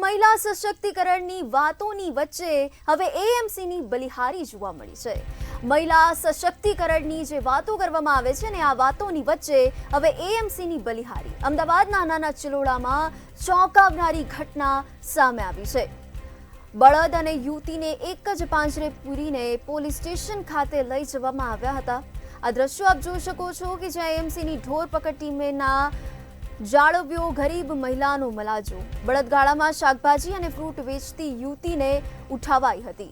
મહિલા સશક્તિકરણની વાતોની વચ્ચે હવે એએમસીની બલિહારી જોવા મળી છે। મહિલા સશક્તિકરણની જે વાતો કરવામાં આવે છે ને આ વાતોની વચ્ચે હવે એએમસીની બલિહારી અમદાવાદના નાના ચિલોડામાં ચોંકાવનારી ઘટના સામે આવી છે। બળદ અને યુવતીને એક જ પાંજરે પૂરીને પોલીસ સ્ટેશન ખાતે લઈ જવામાં આવ્યા હતા। આ દ્રશ્યો આપ જોઈ શકો છો કે જ્યાં એએમસીની ઢોર પકડ ટીમેના જાળવ્યો ગરીબ મહિલાનો મલાજો। બળદગાડામાં શાકભાજી અને ફ્રૂટ વેચતી યુવતીને ઉઠાવાઈ હતી।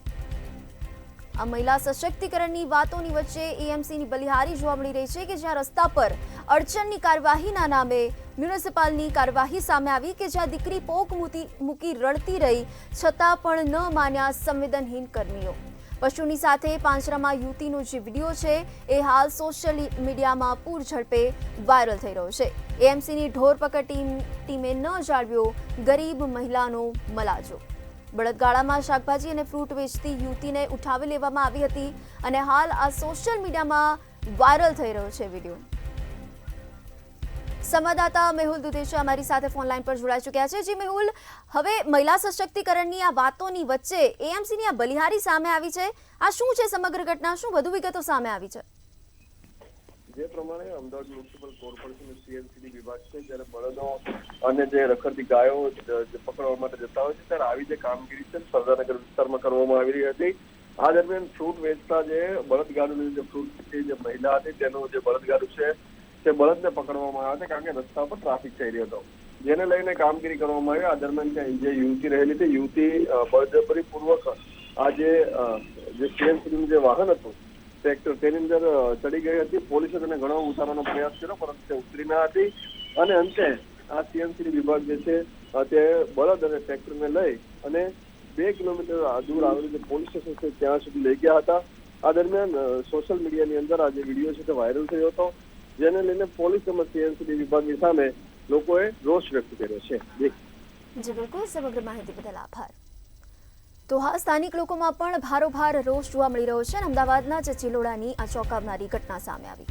આ મહિલા સશક્તિકરણની વાતોની વચ્ચે એએમસીની બલિહારી જોવા મળી રહી છે કે જ્યાં રસ્તા પર અડચણની કાર્યવાહીના નામે મ્યુનિસિપાલની કાર્યવાહી સામે આવી કે જ્યાં દીકરી પોક મૂકી રડતી રહી છતાં પણ ન માન્યા સંવેદનહીન કર્મીઓ। પશુની સાથે પાંજરામાં યુવતીનો જે વિડીયો છે એ હાલ સોશિયલ મીડિયામાં પૂર ઝડપે વાયરલ થઈ રહ્યો છે। એએમસીની ઢોર પકડ ટીમે ન જાળવ્યો ગરીબ મહિલાનો મલાજો। બળદગાડામાં શાકભાજી અને ફ્રૂટ વેચતી યુવતીને ઉઠાવી લેવામાં આવી હતી અને હાલ આ સોશિયલ મીડિયામાં વાયરલ થઈ રહ્યો છે વિડીયો। સંવાદદાતા મેહુલ દુધેશા અમારી સાથે ફોન લાઈન પર જોડાઈ ચૂક્યા છે। જી મેહુલ, હવે મહિલા સશક્તિકરણની આ વાતોની વચ્ચે એએમસીની આ બલિહારી સામે આવી છે। આ શું છે સમગ્ર ઘટના, શું વધુ વિગતો સામે આવી છે? જે પ્રમાણે અમદાવાદ મ્યુનિસિપલ કોર્પોરેશન સીએમસીડી વિભાગ છે જ્યારે બળદો અને જે રખડતી ગાયો પકડવા માટે જતા હોય છે ત્યારે આવી જે કામગીરી છે સરદારનગર વિસ્તારમાં કરવામાં આવી રહી હતી। આ દરમિયાન ફ્રૂટ વેચતા જે બળદગાડુની જે ફ્રૂટ છે જે મહિલા હતી તેનું જે બળદગાડું છે તે બળદને પકડવામાં આવ્યા હતા કારણ કે રસ્તા પર ટ્રાફિક થઈ રહ્યો હતો, જેને લઈને કામગીરી કરવામાં આવી। આ દરમિયાન ત્યાં જે યુવતી રહેલી હતી યુવતી બળજબરી પૂર્વક આ જે સીએમસીડીનું જે વાહન હતું ટ્રેક્ટર તેની અંદર ચડી ગઈ હતી। પોલીસે તેને ઘણો ઉતારવાનો પ્રયાસ કર્યો પરંતુ તે ઉતરી ન હતી અને અંતે આ સીએમસીડી વિભાગ જે છે તે બળદ અને ટ્રેક્ટરને લઈ અને 2 કિલોમીટર દૂર આવેલું જે પોલીસ સ્ટેશન છે ત્યાં સુધી લઈ ગયા હતા। આ દરમિયાન સોશિયલ મીડિયાની અંદર આ જે વિડીયો છે તે વાયરલ થયો હતો, જેને લઈને પોલીસ તેમજ સીએમસીડી વિભાગની સામે લોકોએ રોષ વ્યક્ત કર્યો છે। જી બિલકુલ, સમગ્ર માહિતી બદલ આભાર। તો હા, સ્થાનિક લોકોમાં પણ ભારોભાર રોષ જોવા મળી રહ્યો છે અને અમદાવાદના જ ચિલોડાની આ ચોંકાવનારી ઘટના સામે આવી।